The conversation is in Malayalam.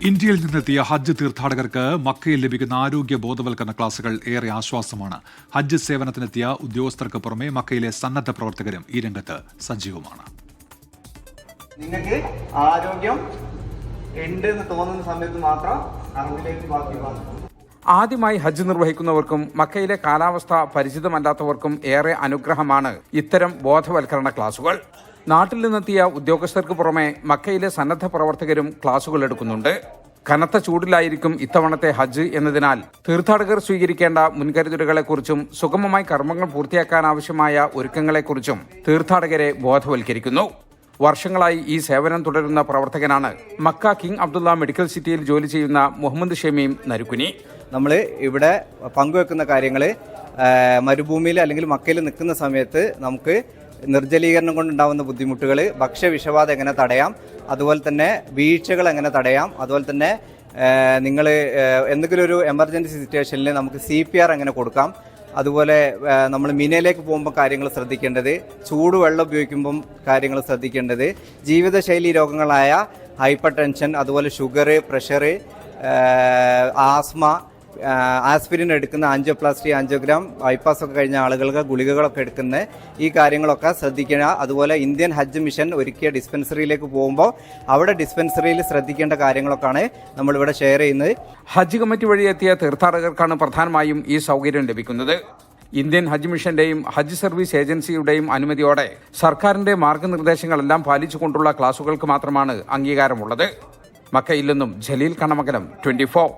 ഇന്ത്യയിൽ നിന്നെത്തിയ ഹജ്ജ് തീർത്ഥാടകർക്ക് മക്കയിൽ ലഭിക്കുന്ന ആരോഗ്യ ബോധവൽക്കരണ ക്ലാസുകൾ ഏറെ ആശ്വാസമാണ്. ഹജ്ജ് സേവനത്തിനെത്തിയ ഉദ്യോഗസ്ഥർക്ക് പുറമെ മക്കയിലെ സന്നദ്ധ പ്രവർത്തകരും ഈ രംഗത്ത് സജീവമാണ്. നിങ്ങൾക്ക് ആരോഗ്യം ഉണ്ട് എന്ന് തോന്നുന്ന സമയത്ത് മാത്രം അറിവിലേക്ക് ബാക്കി വന്നു. ആദ്യമായി ഹജ്ജ് നിർവഹിക്കുന്നവർക്കും മക്കയിലെ കാലാവസ്ഥ പരിചിതമല്ലാത്തവർക്കും ഏറെ അനുഗ്രഹമാണ് ഇത്തരം ബോധവൽക്കരണ ക്ലാസുകൾ. നാട്ടിൽ നിന്നെത്തിയ ഉദ്യോഗസ്ഥർക്ക് പുറമെ മക്കയിലെ സന്നദ്ധ പ്രവർത്തകരും ക്ലാസുകൾ എടുക്കുന്നുണ്ട്. കനത്ത ചൂടിലായിരിക്കും ഇത്തവണത്തെ ഹജ്ജ് എന്നതിനാൽ തീർത്ഥാടകർ സ്വീകരിക്കേണ്ട മുൻകരുതലുകളെക്കുറിച്ചും സുഗമമായി കർമ്മങ്ങൾ പൂർത്തിയാക്കാനാവശ്യമായ ഒരുക്കങ്ങളെക്കുറിച്ചും തീർത്ഥാടകരെ ബോധവൽക്കരിക്കുന്നു. വർഷങ്ങളായി ഈ സേവനം തുടരുന്ന പ്രവർത്തകനാണ് മക്ക കിങ് അബ്ദുള്ള മെഡിക്കൽ സിറ്റിയിൽ ജോലി ചെയ്യുന്ന മുഹമ്മദ് ഷമീം നരുക്കുനി. നമ്മൾ ഇവിടെ പങ്കുവെക്കുന്ന കാര്യങ്ങൾ മരുഭൂമിയിൽ അല്ലെങ്കിൽ മക്കയിൽ നിൽക്കുന്ന സമയത്ത് നമുക്ക് നിർജ്ജലീകരണം കൊണ്ടുണ്ടാകുന്ന ബുദ്ധിമുട്ടുകൾ, ഭക്ഷ്യവിഷബാധ എങ്ങനെ തടയാം, അതുപോലെ തന്നെ വീഴ്ചകൾ എങ്ങനെ തടയാം, അതുപോലെ തന്നെ നിങ്ങൾ എന്തെങ്കിലും ഒരു എമർജൻസി സിറ്റുവേഷനിൽ നമുക്ക് CPR എങ്ങനെ കൊടുക്കാം, അതുപോലെ നമ്മൾ മിനയിലേക്ക് പോകുമ്പോൾ കാര്യങ്ങൾ ശ്രദ്ധിക്കേണ്ടത്, ചൂടുവെള്ളം ഉപയോഗിക്കുമ്പം കാര്യങ്ങൾ ശ്രദ്ധിക്കേണ്ടത്, ജീവിതശൈലി രോഗങ്ങളായ ഹൈപ്പർ ടെൻഷൻ, അതുപോലെ ഷുഗർ, പ്രഷർ, ആസ്മ, ആസ്പിരിൻ എടുക്കുന്ന ആൻജിയോപ്ലാസ്റ്റി, ആൻജിയോഗ്രാം, ബൈപ്പാസ് ഒക്കെ കഴിഞ്ഞ ആളുകൾക്ക് ഗുളികകളൊക്കെ എടുക്കുന്ന ഈ കാര്യങ്ങളൊക്കെ ശ്രദ്ധിക്കുക. അതുപോലെ ഇന്ത്യൻ ഹജ്ജ് മിഷൻ ഒരുക്കിയ ഡിസ്പെൻസറിയിലേക്ക് പോകുമ്പോൾ അവിടെ ഡിസ്പെൻസറിയിൽ ശ്രദ്ധിക്കേണ്ട കാര്യങ്ങളൊക്കെയാണ് നമ്മളിവിടെ ഷെയർ ചെയ്യുന്നത്. ഹജ്ജ് കമ്മിറ്റി വഴി എത്തിയ തീർത്ഥാടകർക്കാണ് പ്രധാനമായും ഈ സൗകര്യം ലഭിക്കുന്നത്. ഇന്ത്യൻ ഹജ്ജ് മിഷന്റെയും ഹജ്ജ് സർവീസ് ഏജൻസിയുടെയും അനുമതിയോടെ സർക്കാരിന്റെ മാർഗനിർദ്ദേശങ്ങളെല്ലാം പാലിച്ചുകൊണ്ടുള്ള ക്ലാസുകൾക്ക് മാത്രമാണ് അംഗീകാരമുള്ളത്. മക്കയിൽ നിന്നും ജലീൽ കണ്ണമംഗലം, 24.